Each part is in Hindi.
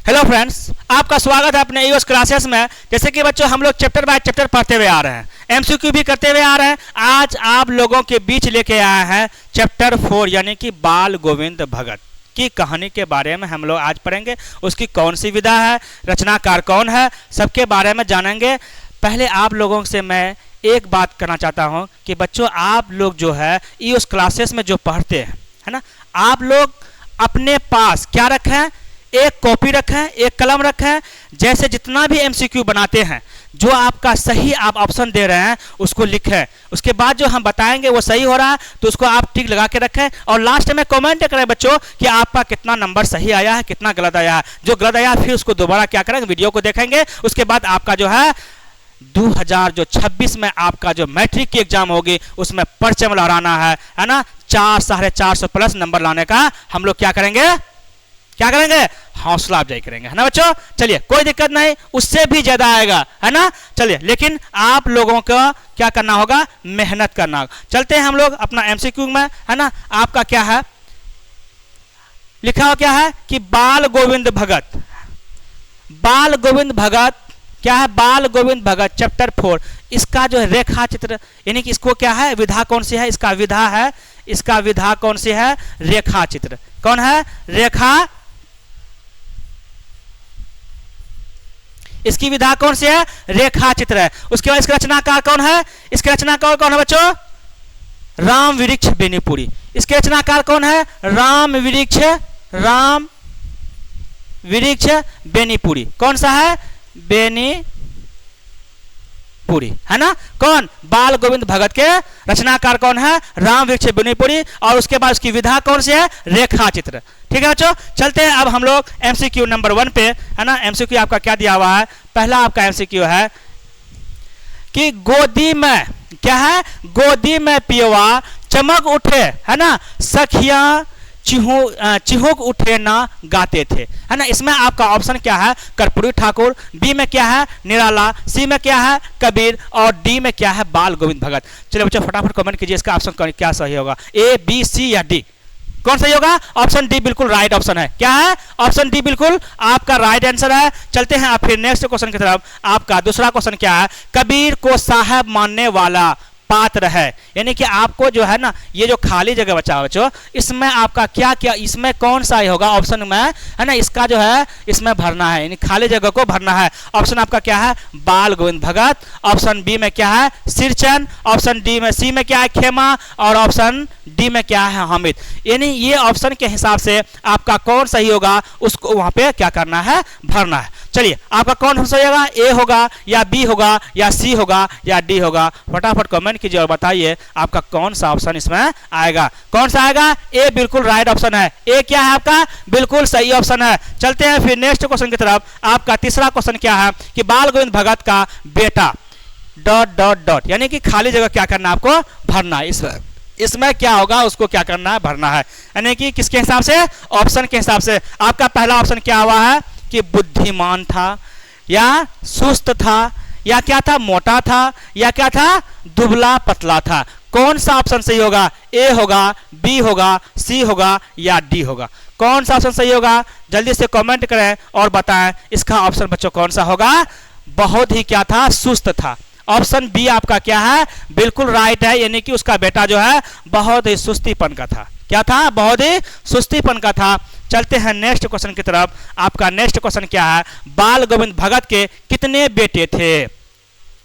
हेलो फ्रेंड्स, आपका स्वागत है अपने ईओएस क्लासेस में। जैसे कि बच्चों हम लोग चैप्टर बाय चैप्टर पढ़ते हुए आ रहे हैं, एमसीक्यू भी करते हुए आ रहे हैं। आज आप लोगों के बीच लेके आए हैं चैप्टर 4 यानी कि बाल गोविंद भगत की कहानी के बारे में हम लोग आज पढ़ेंगे। उसकी कौन सी विधा है, रचनाकार कौन है, सबके बारे में जानेंगे। पहले आप लोगों से मैं एक बात करना चाहता हूँ कि बच्चों आप लोग जो है ईओएस क्लासेस में जो पढ़ते हैं है ना, आप लोग अपने पास क्या रखें, एक कॉपी रखें, एक कलम रखें। जैसे जितना भी एमसीक्यू बनाते हैं, जो आपका सही आप ऑप्शन दे रहे हैं उसको लिखें। उसके बाद जो हम बताएंगे वो सही हो रहा है तो उसको आप टिक लगा के रखें और लास्ट में कमेंट करें बच्चों कि आपका कितना नंबर सही आया है, कितना गलत आया है। जो गलत आया फिर उसको दोबारा क्या करेंगे, वीडियो को देखेंगे। उसके बाद आपका जो है 2026 में आपका जो मैट्रिक की एग्जाम होगी उसमें परचम लहराना है ना। 400-450 प्लस नंबर लाने का हम लोग क्या करेंगे, हौसला अफजाई करेंगे, है ना बच्चों। चलिए कोई दिक्कत नहीं, उससे भी ज्यादा आएगा, है ना। चलिए लेकिन आप लोगों को क्या करना होगा, मेहनत करना होगा। चलते हैं हम लोग अपना एमसीक्यू में, है ना। आपका क्या है लिखा हुआ, क्या है कि बाल गोविंद भगत क्या है, बाल गोविंद भगत चैप्टर 4। इसका जो है रेखा चित्र यानी कि इसको क्या है, विधा कौन सी है, इसका विधा कौन सी है, रेखा चित्र। कौन है, रेखा, इसकी विधा कौन सी है, रेखा चित्र है। उसके बाद इसका रचनाकार कौन है, इसके रचनाकार कौन है बच्चों, राम वृक्ष बेनीपुरी। इसके रचनाकार कौन है, राम वृक्ष बेनीपुरी। कौन सा है, बेनीपुरी, है ना। कौन, बाल गोविंद भगत के रचनाकार कौन है, राम वृक्ष बेनीपुरी। और उसके बाद उसकी विधा कौन सी है, रेखा चित्र। ठीक है बच्चों, चलते हैं अब हम लोग एमसीक्यू नंबर 1 पे, है ना। एमसीक्यू आपका क्या दिया हुआ है, पहला आपका एमसीक्यू है कि गोदी में क्या है, गोदी में पियवा चमक उठे, है ना, सखियां चिहुक उठे ना गाते थे, है ना। इसमें आपका ऑप्शन क्या है, कर्पूरी ठाकुर, बी में क्या है, निराला, सी में क्या है, कबीर और डी में क्या है, बाल गोविंद भगत। चलिए बच्चों फटाफट कमेंट कीजिए इसका ऑप्शन क्या सही होगा, ए बी सी या डी। कौन सही होगा, ऑप्शन डी बिल्कुल राइट ऑप्शन है। क्या है, ऑप्शन डी बिल्कुल आपका राइट आंसर है। चलते हैं आप फिर नेक्स्ट क्वेश्चन की तरफ। आपका दूसरा क्वेश्चन क्या है, कबीर को साहब मानने वाला पात्र है। यानी कि आपको जो है ना, ये जो खाली जगह बचा बच्चों, इसमें आपका क्या क्या, इसमें कौन सा ही होगा ऑप्शन में, है ना, इसका जो है इसमें भरना है, यानी खाली जगह को भरना है। ऑप्शन आपका क्या है, बाल गोविंद भगत। ऑप्शन बी में क्या है, सिरचंद। ऑप्शन डी में, सी में क्या है, खेमा। और ऑप्शन डी में क्या है, हामिद। यानी ये ऑप्शन के हिसाब से आपका कौन सही होगा उसको वहां पे क्या करना है, भरना है। चलिए आपका कौन सही होगा, ए होगा या बी होगा या सी होगा या डी होगा, फटाफट कमेंट कीजिए और बताइए आपका कौन सा ऑप्शन इसमें आएगा। कौन सा आएगा, ए बिल्कुल राइट ऑप्शन है। ए क्या है आपका, बिल्कुल सही ऑप्शन है। चलते हैं फिर नेक्स्ट क्वेश्चन की तरफ। आपका तीसरा क्वेश्चन क्या है कि बाल गोविंद भगत का बेटा ... यानी कि खाली जगह क्या करना है, आपको भरना है। इसमें क्या होगा उसको क्या करना है, भरना है। यानी कि किसके हिसाब से, ऑप्शन के हिसाब से। आपका पहला ऑप्शन क्या हुआ है कि बुद्धिमान था या सुस्त था या क्या था, मोटा था या क्या था, दुबला पतला था। कौन सा ऑप्शन सही होगा, ए होगा, बी होगा, सी होगा या डी होगा। कौन सा ऑप्शन सही होगा, जल्दी से कमेंट करें और बताएं इसका ऑप्शन बच्चों कौन सा होगा, बहुत ही क्या था, सुस्त था। ऑप्शन बी आपका क्या है, बिल्कुल राइट है। यानी कि उसका बेटा जो है बहुत ही सुस्तीपन का था। क्या था, बहुत ही सुस्तीपन का था। चलते हैं नेक्स्ट क्वेश्चन की तरफ। आपका नेक्स्ट क्वेश्चन क्या है, बाल गोविंद भगत के कितने बेटे थे।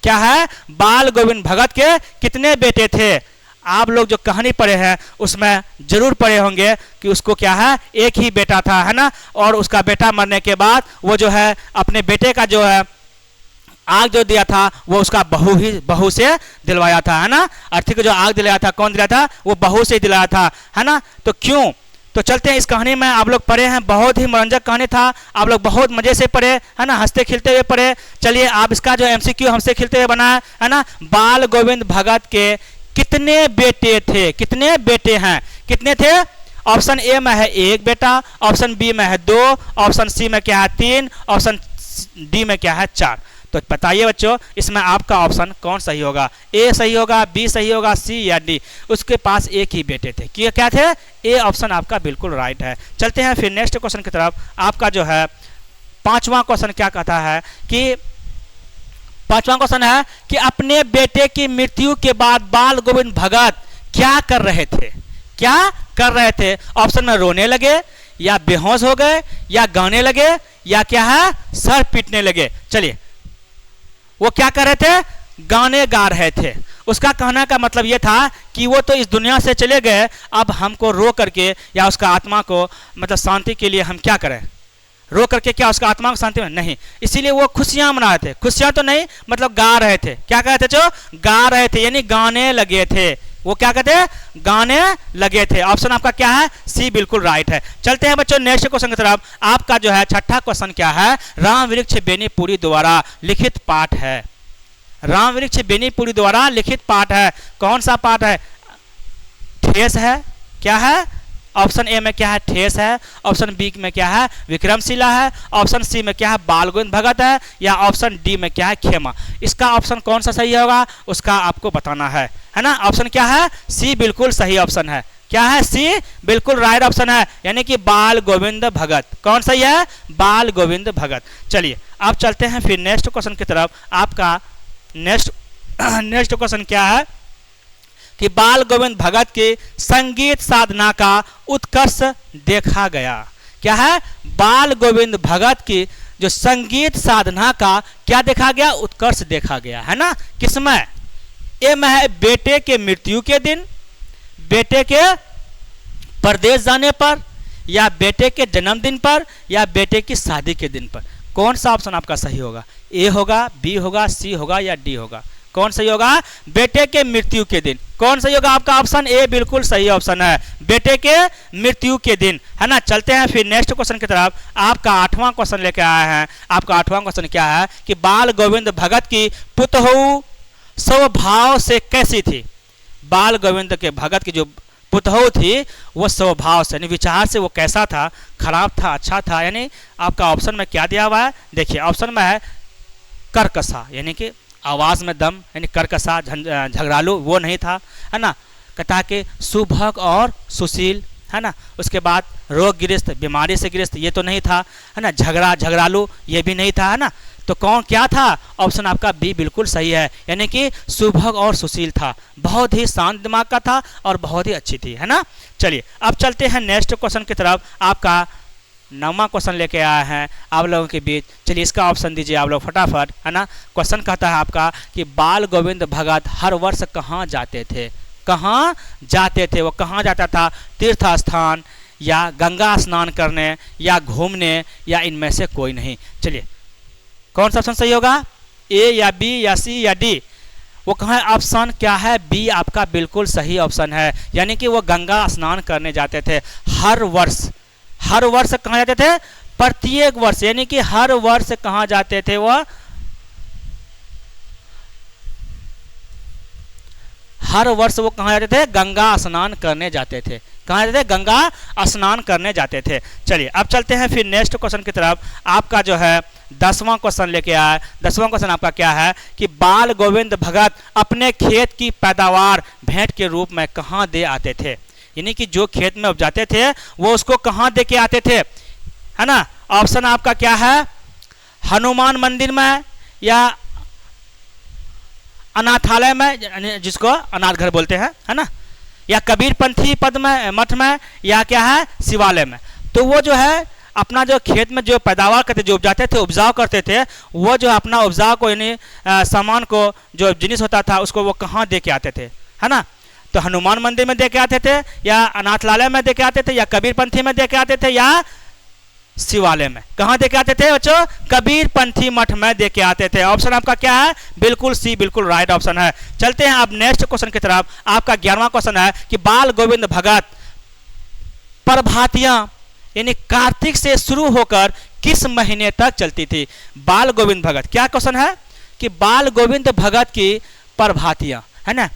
क्या है, बाल गोविंद भगत के कितने बेटे थे। आप लोग जो कहानी पढ़े हैं उसमें जरूर पढ़े होंगे कि उसको क्या है, एक ही बेटा था, है ना। और उसका बेटा मरने के बाद वो जो है अपने बेटे का जो है आग जो दिया था वो उसका बहू से दिलवाया था, है ना। अर्थी को जो आग दिलाया था कौन दिलाया था, वो बहू से दिलाया था, है ना। तो क्यों, तो चलते हैं इस कहानी में। आप लोग पढ़े हैं, बहुत ही मनोरंजक कहानी था, आप लोग बहुत मजे से पढ़े, है ना, हंसते खिलते हुए पढ़े। चलिए आप इसका जो एमसीक्यू हमसे खिलते हुए बना है ना, बाल गोविंद भगत के कितने बेटे थे, कितने बेटे हैं, कितने थे। ऑप्शन ए में है एक बेटा, ऑप्शन बी में है 2, ऑप्शन सी में क्या है 3, ऑप्शन डी में क्या है 4। तो बताइए बच्चों इसमें आपका ऑप्शन कौन सही होगा, ए सही होगा, बी सही होगा, सी या डी। उसके पास एक ही बेटे थे, क्या थे, ए ऑप्शन आपका बिल्कुल राइट है। चलते हैं फिर नेक्स्ट क्वेश्चन की तरफ। आपका जो है पांचवा क्वेश्चन क्या कहता है कि पांचवा क्वेश्चन है कि अपने बेटे की मृत्यु के बाद बाल गोविंद भगत क्या कर रहे थे? क्या कर रहे थे? ऑप्शन में रोने लगे, या बेहोश हो गए, या गाने लगे, या क्या है सर पीटने लगे। चलिए, वो क्या कर रहे थे? गाने गा रहे थे। उसका कहने का मतलब यह था कि वो तो इस दुनिया से चले गए, अब हमको रो करके या उसका आत्मा को मतलब शांति के लिए हम क्या करें? रो करके क्या उसका आत्मा को शांति में नहीं, इसीलिए वो खुशियां मना रहे थे। खुशियां तो नहीं, मतलब गा रहे थे। क्या कहते जो गा रहे थे, यानी गाने लगे थे। वो क्या कहते हैं? गाने लगे थे। ऑप्शन आपका क्या है? सी बिल्कुल राइट है। चलते हैं बच्चों नेक्स्ट क्वेश्चन की तरफ। आपका जो है छठा क्वेश्चन क्या है? राम वृक्ष बेनीपुरी द्वारा लिखित पाठ है। राम वृक्ष बेनीपुरी द्वारा लिखित पाठ है। कौन सा पाठ है? ठेस है, क्या है? ऑप्शन ए में क्या है? ठेस है। ऑप्शन बी में क्या है? विक्रमशिला है। ऑप्शन सी में क्या है? बाल गोविंद भगत है। या ऑप्शन डी में क्या है? खेमा। इसका ऑप्शन कौन सा सही होगा उसका आपको बताना है ना। ऑप्शन क्या है? सी बिल्कुल सही ऑप्शन है। क्या है? सी बिल्कुल राइट ऑप्शन है, यानी कि बाल गोविंद भगत। कौन सही है? बाल गोविंद भगत। चलिए अब चलते हैं फिर नेक्स्ट क्वेश्चन की तरफ। आपका नेक्स्ट क्वेश्चन क्या है कि बाल गोविंद भगत की संगीत साधना का उत्कर्ष देखा गया। क्या है? बाल गोविंद भगत की जो संगीत साधना का क्या देखा गया? उत्कर्ष देखा गया है ना। किसमें? ए में है बेटे के मृत्यु के दिन, बेटे के परदेश जाने पर, या बेटे के जन्मदिन पर, या बेटे की शादी के दिन पर। कौन सा ऑप्शन आपका सही होगा? ए होगा, बी होगा, सी होगा, या डी होगा? कौन सही होगा? बेटे के मृत्यु के दिन। कौन सही होगा? आपका ऑप्शन ए बिल्कुल सही ऑप्शन है, बेटे के मृत्यु के दिन है ना। चलते हैं फिर नेक्स्ट क्वेश्चन की तरफ। आपका आठवां क्वेश्चन लेके आए हैं। आपका आठवां क्वेश्चन क्या है कि बाल गोविंद भगत की पुतहु स्वभाव से कैसी थी? बाल गोविंद के भगत की जो पुतहु थी वो स्वभाव से यानी विचार से वो कैसा था? खराब था, अच्छा था? यानी आपका ऑप्शन में क्या दिया हुआ है? देखिए ऑप्शन में है कर्कशा, यानी कि आवाज में दम, यानी कर्कशा, झगड़ालू वो नहीं था है ना। कहता कि सुभग और सुशील है ना। उसके बाद रोग गिरस्त, बीमारी से गिरस्त, ये तो नहीं था है ना। झगड़ालू ये भी नहीं था है ना। तो कौन क्या था? ऑप्शन आपका बी बिल्कुल सही है, यानी कि सुभग और सुशील था। बहुत ही शांत दिमाग का था और बहुत ही अच्छी थी है ना। चलिए अब चलते हैं नेक्स्ट क्वेश्चन की तरफ। आपका 9वां क्वेश्चन लेके आया है आप लोगों के बीच। चलिए इसका ऑप्शन दीजिए आप लोग फटाफट है ना। क्वेश्चन कहता है आपका कि बाल गोविंद भगत हर वर्ष कहाँ जाते थे? कहाँ जाते थे? वो कहाँ जाता था? तीर्थ स्थान, या गंगा स्नान करने, या घूमने, या इनमें से कोई नहीं। चलिए कौन सा ऑप्शन सही होगा? ए या बी या सी या डी? वो कहाँ है? ऑप्शन क्या है? बी आपका बिल्कुल सही ऑप्शन है, यानी कि वो गंगा स्नान करने जाते थे हर वर्ष। हर वर्ष कहाँ जाते थे? प्रत्येक वर्ष, यानी कि हर वर्ष कहाँ जाते थे? वो हर वर्ष वो कहाँ जाते थे? गंगा स्नान करने जाते थे। कहाँ जाते थे? गंगा स्नान करने जाते थे। चलिए अब चलते हैं फिर नेक्स्ट क्वेश्चन की तरफ। आपका जो है 10वां क्वेश्चन लेके आया। 10वां क्वेश्चन आपका क्या है कि बाल गोविंद भगत अपने खेत की पैदावार भेंट के रूप में कहाँ दे आते थे? यानी कि जो खेत में उपजाते थे वो उसको कहाँ दे के आते थे है ना। ऑप्शन आपका क्या है? हनुमान मंदिर में, या अनाथालय में जिसको अनाथ घर बोलते हैं है ना, या कबीर पंथी पद में मठ में, या क्या है शिवालय में। तो वो जो है अपना जो खेत में जो पैदावार करते, जो उपजाते थे, उपजाऊ करते थे, वो जो अपना उपजाऊ को यानी सामान को जो जिनिस होता था उसको वो कहाँ दे के आते थे है ना। तो हनुमान मंदिर में दे के आते थे, या अनाथालय में दे के आते थे, या कबीर पंथी में दे के आते थे, या शिवालय में। कहाँ दे के आते थे बच्चों? कबीर पंथी मठ में दे के आते थे। ऑप्शन आपका क्या है? बिल्कुल सी बिल्कुल राइट ऑप्शन है। चलते हैं अब नेक्स्ट क्वेश्चन की तरफ। आपका 11वां क्वेश्चन है कि बाल गोविंद भगत प्रभातियां यानी कार्तिक से शुरू होकर किस महीने तक चलती थी? बाल गोविंद भगत, क्या क्वेश्चन है कि बाल गोविंद भगत की प्रभातियां है ना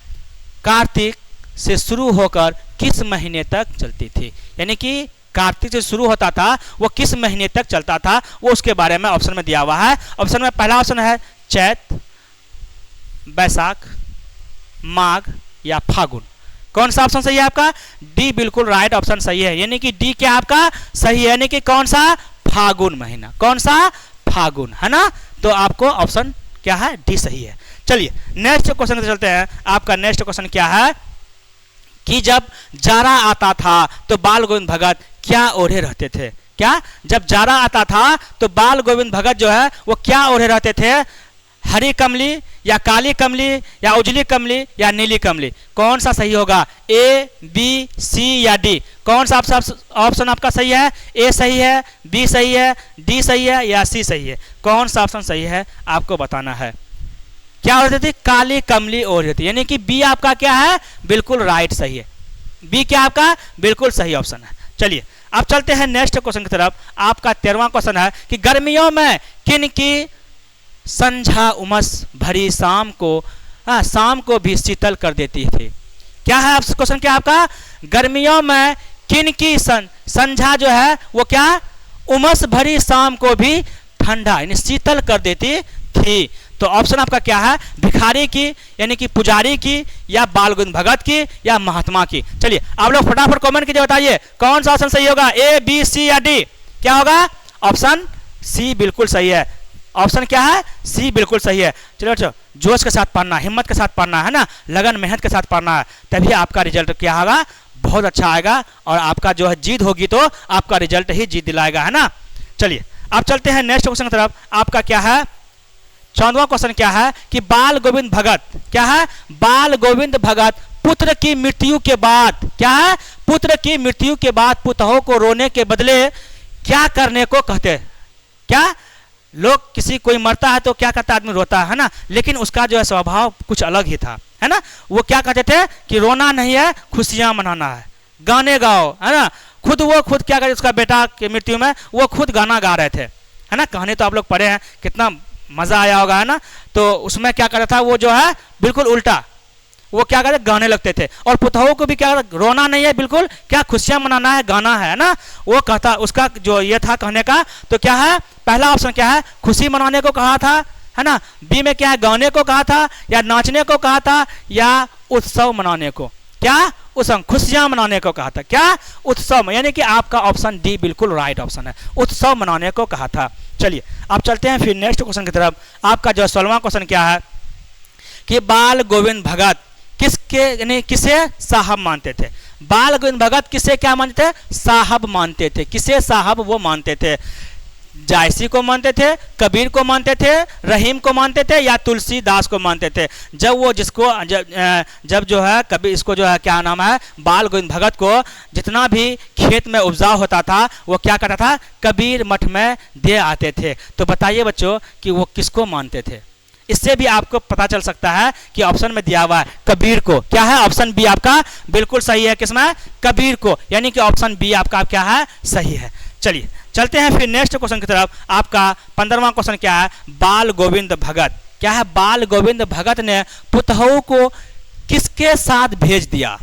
कार्तिक से शुरू होकर किस महीने तक चलती थी? यानी कि कार्तिक से शुरू होता था वो किस महीने तक चलता था, वो उसके बारे में ऑप्शन में दिया हुआ है। ऑप्शन में पहला ऑप्शन है चैत, बैसाख, माघ, या फागुन। कौन सा ऑप्शन सही है आपका? डी बिल्कुल राइट ऑप्शन सही है, यानी कि डी क्या आपका सही है, यानी कि कौन सा? फागुन महीना। कौन सा? फागुन, है ना। तो आपको ऑप्शन क्या है? डी सही है। चलिए नेक्स्ट क्वेश्चन पे चलते हैं। आपका नेक्स्ट क्वेश्चन क्या है कि जब जाड़ा आता था तो बाल गोविंद भगत क्या ओढ़े रहते थे? क्या? जब जाड़ा आता था तो बाल गोविंद भगत जो है वो क्या ओढ़े रहते थे? हरी कमली या काली कमली या उजली कमली या नीली कमली? कौन सा सही होगा? ए, बी, सी या डी? कौन सा ऑप्शन आपका सही है? ए सही है, बी सही है, डी सही है या सी सही है? कौन सा ऑप्शन सही है आपको बताना है। क्या हो रही थी? काली कमली ओढ़ रही थी, यानी कि बी आपका क्या है? बिल्कुल राइट सही है। बी क्या आपका? बिल्कुल सही ऑप्शन है। चलिए अब चलते हैं नेक्स्ट क्वेश्चन की तरफ। आपका 13वां क्वेश्चन है कि गर्मियों में किन की संझा उमस भरी शाम को भी शीतल कर देती थी? क्या है क्वेश्चन? क्या आपका? गर्मियों में किन की संझा जो है वो क्या? उमस भरी शाम को भी ठंडा यानी शीतल कर देती थी। तो ऑप्शन आपका क्या है? भिखारी की यानी कि पुजारी की या बाल गोविंद भगत की या महात्मा की? चलिए आप लोग फटाफट कमेंट कीजिए, बताइए कौन सा ऑप्शन सही होगा? ए, बी, सी या डी? क्या होगा? ऑप्शन सी बिल्कुल सही है। ऑप्शन क्या है? सी बिल्कुल सही है। चलो जोश के साथ पढ़ना, हिम्मत के साथ पढ़ना है ना, लगन मेहनत के साथ पढ़ना है, तभी आपका रिजल्ट क्या होगा? बहुत अच्छा आएगा और आपका जो है जीत होगी तो आपका रिजल्ट ही जीत दिलाएगा, है ना। चलिए अब चलते हैं नेक्स्ट क्वेश्चन की तरफ। आपका क्या है 14वां क्वेश्चन क्या है कि बाल गोविंद भगत क्या है? बाल गोविंद भगत पुत्र की मृत्यु के बाद क्या है? पुत्र की मृत्यु के बाद पुतहों को रोने के बदले क्या करने को कहते हैं? क्या? लोग किसी कोई मरता है तो क्या करता? आदमी रोता है ना, लेकिन उसका जो है स्वभाव कुछ अलग ही था, है ना। वो क्या कहते थे कि रोना नहीं है, खुशियां मनाना है, गाने गाओ, है ना। खुद क्या करे? उसका बेटा की मृत्यु में वो खुद गाना गा रहे थे, है ना। कहानी तो आप लोग पढ़े हैं, कितना मजा आया होगा, है ना। तो उसमें क्या करता था वो जो है बिल्कुल उल्टा, वो क्या करते? गाने लगते थे। और पुतहों को भी क्या? रोना नहीं है, बिल्कुल क्या? खुशियां मनाना है, गाना है ना। वो कहता, उसका जो ये था कहने का, तो क्या है? पहला ऑप्शन क्या है? खुशी मनाने को कहा था, है ना। बी में क्या है? गाने को कहा था या नाचने को कहा था या उत्सव मनाने को? क्या? उत्सव, खुशियां मनाने को कहा था। क्या? उत्सव, यानी कि आपका ऑप्शन डी बिल्कुल राइट ऑप्शन है, उत्सव मनाने को कहा था। चलिए अब चलते हैं फिर नेक्स्ट क्वेश्चन की तरफ। आपका जो 16वां क्वेश्चन क्या है कि बाल गोविंद भगत किसे साहब मानते थे? बाल गोविंद भगत किसे क्या मानते थे? साहब मानते थे। किसे साहब वो मानते थे? जायसी को मानते थे, कबीर को मानते थे, रहीम को मानते थे या तुलसीदास को मानते थे? जब वो जब जो है कबीर, इसको जो है क्या नाम है, बाल गोविंद भगत को जितना भी खेत में उपजाऊ होता था वो क्या करता था? कबीर मठ में दे आते थे। तो बताइए बच्चों कि वो किसको मानते थे? इससे भी आपको पता चल सकता है कि ऑप्शन में दिया हुआ है कबीर को। क्या है? ऑप्शन बी आपका बिल्कुल सही है। किसमें? कबीर को, यानी कि ऑप्शन बी आपका क्या है? सही है। चलिए चलते हैं फिर नेक्स्ट क्वेश्चन की तरफ। आपका 15वां क्वेश्चन क्या है? बाल गोविंद भगत क्या है? बाल गोविंद भगत ने पुतहों को किसके साथ भेज दिया?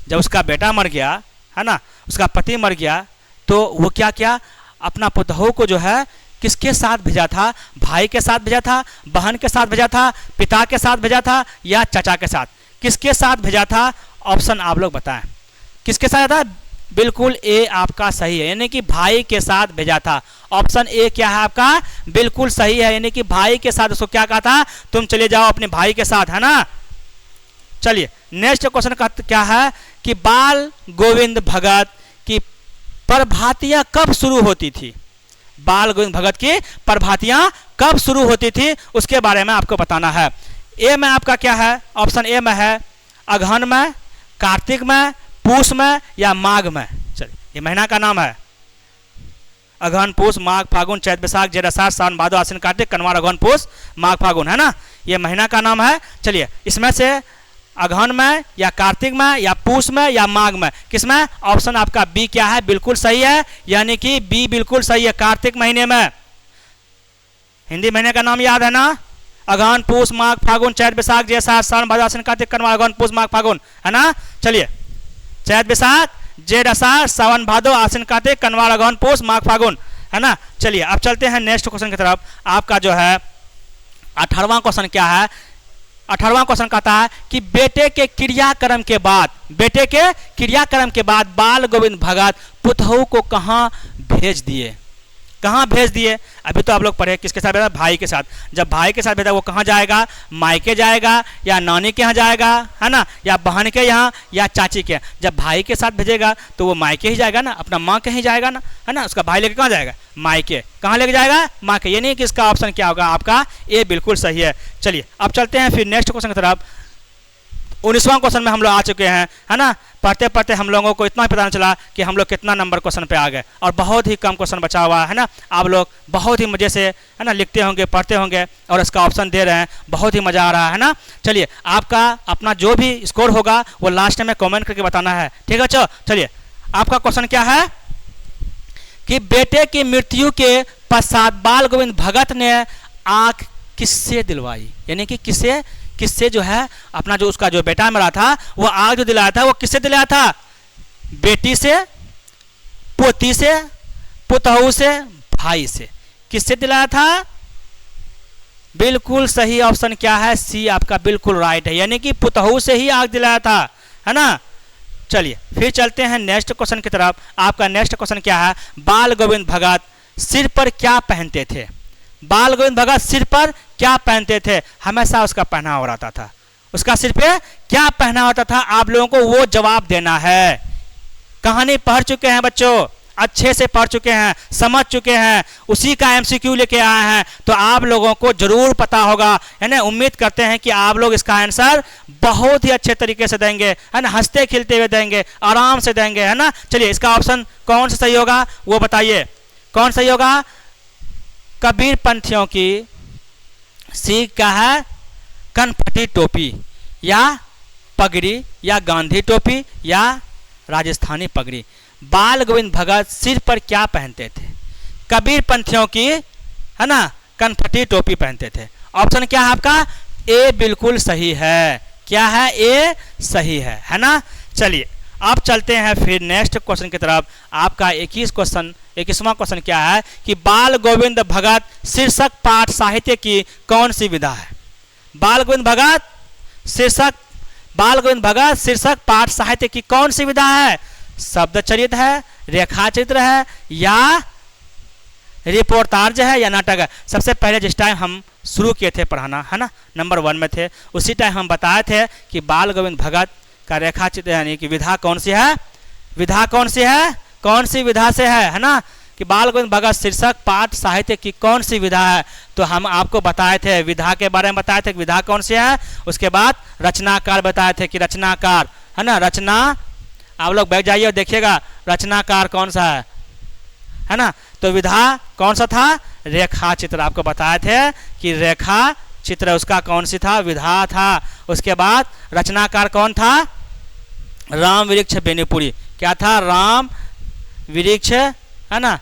जब उसका बेटा मर गया, है ना, उसका पति मर गया, तो वो क्या किया? अपना पुतहों को जो है किसके साथ भेजा था? भाई के साथ भेजा था, बहन के साथ भेजा था, पिता के साथ भेजा था या चाचा के साथ? किसके साथ भेजा था? ऑप्शन आप लोग बताएं। किसके साथ था? बिल्कुल ए आपका सही है, यानी कि भाई के साथ भेजा था। ऑप्शन ए क्या है आपका? बिल्कुल सही है, यानी कि भाई के साथ। उसको क्या कहा था? तुम चले जाओ अपने भाई के साथ, है ना। चलिए नेक्स्ट क्वेश्चन का क्या है कि बाल गोविंद भगत की प्रभातियां कब शुरू होती थी? बाल गोविंद भगत की प्रभातियां कब शुरू होती थी उसके बारे में आपको बताना है। ए में आपका क्या है? ऑप्शन ए में है अगहन में, कार्तिक में, पूस में या माघ में? चलिए ये महीना का नाम है। अगहन, पूस, माघ, फागुन, चैत, बैसाख, जेठ, आषाढ़, सावन, भादो, आश्विन, कार्तिक, कनवार, अगहन, पूस, माघ, फागुन, है ना। ये महीना का नाम है। चलिए इसमें से अगहन में या कार्तिक में या पूस में या माघ में? किसमें? ऑप्शन आपका बी क्या है? बिल्कुल सही है, यानी कि बी बिल्कुल सही है, कार्तिक महीने में। हिंदी महीने का नाम याद है ना? अगहन, पूस, माघ, फागुन, चैत, बैसाख, जेठ, आषाढ़, सावन, भादो, आश्विन, कार्तिक, कनवार, अगहन, पूस, माघ, फागुन, है ना। चलिए चैत, बैसाख, जेठ, आषाढ़, सावन, भादो, आश्विन, कार्तिक, कनवार, अगहन, पूस, माघ, फागुन, है ना। चलिए अब चलते हैं नेक्स्ट क्वेश्चन की तरफ। आपका जो है 18वां क्वेश्चन क्या है? 18वां क्वेश्चन कहता है कि बेटे के क्रियाक्रम के बाद बाल गोविंद भगत पुतहों को कहां भेज दिए? कहाँ भेज दिए? अभी तो आप लोग पढ़े किसके साथ भेजा? भाई के साथ। जब भाई के साथ भेजा वो कहाँ जाएगा? मायके जाएगा या नानी के यहाँ जाएगा, है ना, या बहन के यहाँ या चाची के यहाँ। जब भाई के साथ भेजेगा तो वो मायके ही जाएगा ना, अपना माँ के ही जाएगा ना, है ना। उसका भाई लेके कहाँ जाएगा? मायके। कहाँ लेके जाएगा? माँ के। ये नहीं कि इसका ऑप्शन क्या होगा आपका? ए बिल्कुल सही है। चलिए अब चलते हैं फिर नेक्स्ट क्वेश्चन की तरफ। 19वां क्वेश्चन में हम लोग आ चुके हैं, है ना। पढ़ते पढ़ते हम लोगों को इतना पता चला कि हम लोग कितना नंबर क्वेश्चन पे आ गए और बहुत ही कम क्वेश्चन बचा हुआ है ना। आप लोग बहुत ही मज़े से, है ना, लिखते होंगे, पढ़ते होंगे और इसका ऑप्शन दे रहे हैं, बहुत ही मज़ा आ रहा है ना। चलिए आपका अपना जो भी स्कोर होगा वो लास्ट में कमेंट करके बताना है, ठीक है बच्चों। चलिए आपका क्वेश्चन क्या है कि बेटे की मृत्यु के पश्चात बाल गोविंद भगत ने आँख किससे दिलवाई? यानी कि किससे जो है अपना जो उसका जो बेटा मरा था वो आग जो दिलाया था वो किससे दिलाया था? बेटी से, पोती से, पुतहू से, भाई से। किससे दिलाया था? बिल्कुल सही ऑप्शन क्या है? सी आपका बिल्कुल राइट है, यानी कि पुतहू से ही आग दिलाया था, है ना। चलिए फिर चलते हैं नेक्स्ट क्वेश्चन की तरफ। आपका नेक्स्ट क्वेश्चन क्या है? बाल गोविंद भगत सिर पर क्या पहनते थे? बाल गोविंद भगत सिर पर क्या पहनते थे? हमेशा उसका पहनावा रहता था। उसका सिर पे क्या पहना होता था? आप लोगों को वो जवाब देना है। कहानी पढ़ चुके हैं बच्चों, अच्छे से पढ़ चुके हैं, समझ चुके हैं, उसी का एमसीक्यू लेके आए हैं, तो आप लोगों को जरूर पता होगा, है ना। उम्मीद करते हैं कि आप लोग इसका आंसर बहुत ही अच्छे तरीके से देंगे, है ना, हंसते खिलते हुए देंगे, आराम से देंगे, है ना। चलिए इसका ऑप्शन कौन सा सही होगा वो बताइए, कौन सही होगा? कबीर पंथियों की सीख क्या है? कनपटी टोपी या पगड़ी या गांधी टोपी या राजस्थानी पगड़ी। बाल गोविंद भगत सिर पर क्या पहनते थे? कबीर पंथियों की, है ना, कनपटी टोपी पहनते थे। ऑप्शन क्या है आपका? ए बिल्कुल सही है। क्या है? ए सही है ना। चलिए अब चलते हैं फिर नेक्स्ट क्वेश्चन की तरफ। आपका 21वां क्वेश्चन क्या है कि बाल गोविंद भगत शीर्षक पाठ साहित्य की कौन सी विधा है? बाल गोविंद भगत शीर्षक पाठ साहित्य की कौन सी विधा है? शब्द चरित है, रेखा चित्र है या रिपोर्टार्ज है या नाटक है? सबसे पहले जिस टाइम हम शुरू किए थे पढ़ाना, है ना, नंबर 1 में थे, उसी टाइम हम बताए थे कि बाल गोविंद भगत का रेखा चित्र यानी कि विधा कौन सी है? विधा कौन सी है? कौन सी विधा से है ना, कि बाल गोविंद भगत शीर्षक पाठ साहित्य की कौन सी विधा है? तो हम आपको बताए थे, विधा के बारे में बताए थे कि विधा कौन सी है। उसके बाद रचनाकार बताए थे कि रचनाकार, है ना, रचना, आप लोग बैठ जाइए और देखिएगा रचनाकार कौन सा है ना। तो विधा कौन सा था? रेखा चित्र। आपको बताए थे कि रेखा चित्र उसका कौन सी था? विधा था। उसके बाद रचनाकार कौन था? राम वृक्ष बेनीपुरी। क्या था? राम वृक्ष, है ना,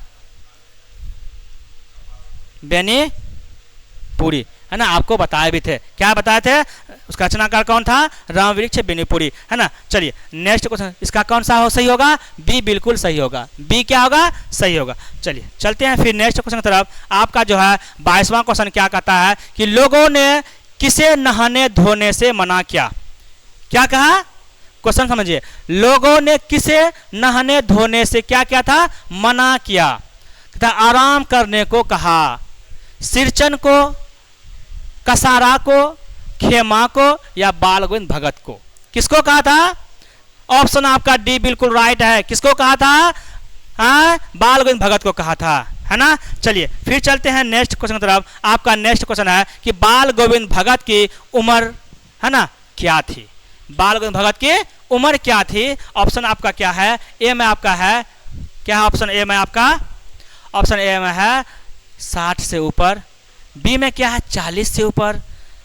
बेनीपुरी, है ना। आपको बताए भी थे, क्या बताए थे? उसका रचनाकार कौन था? राम वृक्ष बेनीपुरी, है ना। चलिए नेक्स्ट क्वेश्चन, इसका कौन सा सही होगा? बी बिल्कुल सही होगा। बी क्या होगा? सही होगा। चलिए चलते हैं फिर नेक्स्ट क्वेश्चन की तरफ। आपका जो है 22वां क्वेश्चन क्या कहता है कि लोगों ने किसे नहाने धोने से मना किया? क्या कहा? क्वेश्चन समझिए। लोगों ने किसे नहाने धोने से क्या क्या था? मना किया। आराम करने को कहा, सिरचन को, कसारा को, खेमा को या बाल गोविंद भगत को? किसको कहा था? ऑप्शन आपका डी बिल्कुल राइट है। किसको कहा था? हाँ, बाल गोविंद भगत को कहा था, है ना। चलिए फिर चलते हैं नेक्स्ट क्वेश्चन की तरफ। आपका नेक्स्ट क्वेश्चन है कि बाल गोविंद भगत की उम्र, है ना, क्या थी? बाल गोविंद भगत की उम्र क्या थी? ऑप्शन आपका क्या है? ए में आपका है क्या? ऑप्शन ए में आपका, ऑप्शन ए में है 60 से ऊपर, बी में क्या है 40 से ऊपर,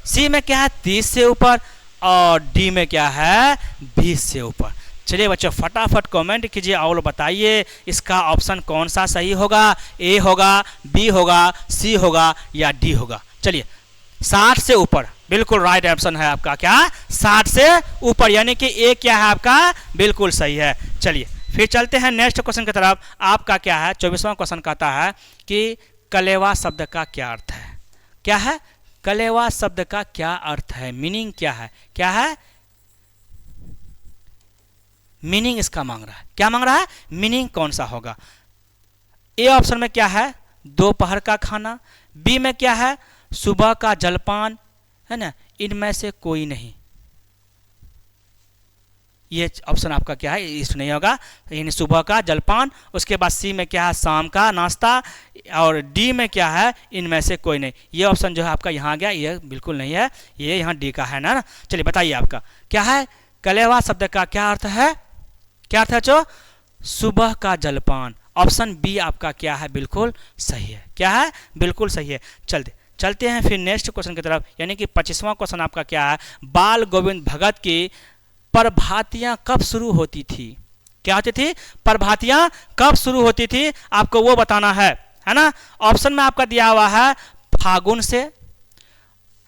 सी में क्या है 30 से ऊपर और डी में क्या है 20 से ऊपर। चलिए बच्चों फटाफट कमेंट कीजिए और बताइए इसका ऑप्शन कौन सा सही होगा? ए होगा, बी होगा, सी होगा या डी होगा? चलिए 60 से ऊपर बिल्कुल राइट ऑप्शन है आपका। क्या? 60 से ऊपर, यानी कि ए क्या है आपका? बिल्कुल सही है। चलिए फिर चलते हैं नेक्स्ट क्वेश्चन की तरफ। आपका क्या है 24वां क्वेश्चन कहता है कि कलेवा शब्द का क्या अर्थ है? क्या है? कलेवा शब्द का क्या अर्थ है? मीनिंग क्या है? क्या है? मीनिंग इसका मांग रहा है। क्या मांग रहा है? मीनिंग कौन सा होगा? ए ऑप्शन में क्या है? दोपहर का खाना, बी में क्या है, सुबह का जलपान, है ना, इनमें से कोई नहीं। ये ऑप्शन आपका क्या है, इस नहीं होगा, यानी सुबह का जलपान। उसके बाद सी में क्या है, शाम का नाश्ता, और डी में क्या है, इनमें से कोई नहीं। ये ऑप्शन जो है आपका यहाँ गया, ये बिल्कुल नहीं है, ये यहाँ डी का है ना। चलिए बताइए आपका क्या है, कलेवा शब्द का क्या अर्थ है, क्या अर्थ है जो, सुबह का जलपान। ऑप्शन बी आपका क्या है, बिल्कुल सही है, क्या है, बिल्कुल सही है। चलते हैं फिर नेक्स्ट क्वेश्चन की तरफ, यानी कि 25वां क्वेश्चन आपका क्या है, बाल गोविंद भगत की प्रभातियां कब शुरू होती थी। क्या होती थी, प्रभातियां कब शुरू होती थी, आपको वो बताना है ना। ऑप्शन में आपका दिया हुआ है फागुन से,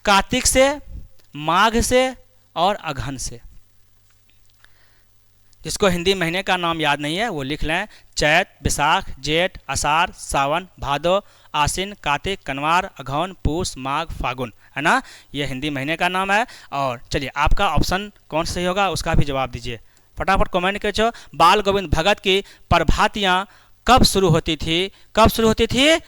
कार्तिक से, माघ से और अगहन से। जिसको हिंदी महीने का नाम याद नहीं है वो लिख लें, चैत, बैसाख, जेठ, आषाढ़, सावन, भादो, आश्विन, कार्तिक, कनवार, अगहन, पूस, माघ, फागुन, है ना, ये हिंदी महीने का नाम है। और चलिए आपका ऑप्शन कौन सही होगा उसका भी जवाब दीजिए, फटाफट कमेंट करो। बाल गोविंद भगत की प्रभातियां कब शुरू होती थी, कब शुरू होती थी,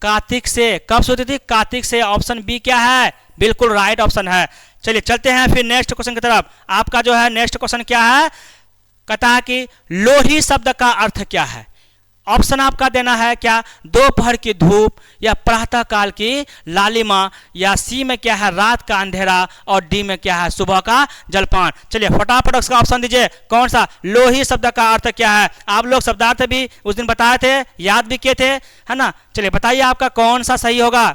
कार्तिक से। कब शुरू होती थी, कार्तिक से। ऑप्शन बी क्या है, बिल्कुल राइट ऑप्शन है। चलिए चलते हैं फिर नेक्स्ट क्वेश्चन की तरफ। आपका जो है नेक्स्ट क्वेश्चन क्या है, कहता है कि लोही शब्द का अर्थ क्या है। ऑप्शन आपका देना है क्या, दोपहर की धूप, या प्रातः काल की लालिमा, या सी में क्या है, रात का अंधेरा, और डी में क्या है, सुबह का जलपान। चलिए फटाफट उसका ऑप्शन दीजिए, कौन सा, लोही शब्द का अर्थ क्या है। आप लोग शब्दार्थ भी उस दिन बताए थे, याद भी किए थे, है ना। चलिए बताइए आपका कौन सा सही होगा,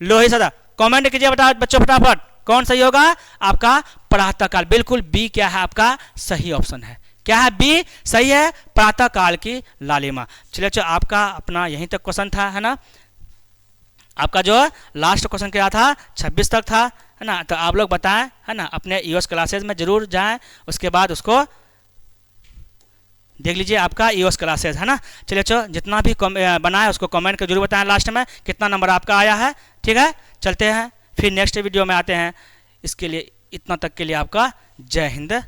लोही शब्द कॉमेंट कीजिए बता बच्चों फटाफट, कौन सही होगा आपका, प्रातः काल। बिल्कुल बी क्या है आपका सही ऑप्शन है, क्या है, बी सही है, प्रातः काल की लालिमा। चलिए अच्छा आपका अपना यहीं तक क्वेश्चन था, है ना। आपका जो लास्ट क्वेश्चन क्या था 26 तक था, है ना। तो आप लोग बताएं, है ना, अपने ईओएस क्लासेज में जरूर जाएं, उसके बाद उसको देख लीजिए आपका ईओएस क्लासेज, है ना। चलिए अच्छा जितना भी बनाए उसको कमेंट कर जरूर बताएं लास्ट में कितना नंबर आपका आया है, ठीक है। चलते हैं फिर नेक्स्ट वीडियो में आते हैं, इसके लिए इतना तक के लिए आपका जय हिंद।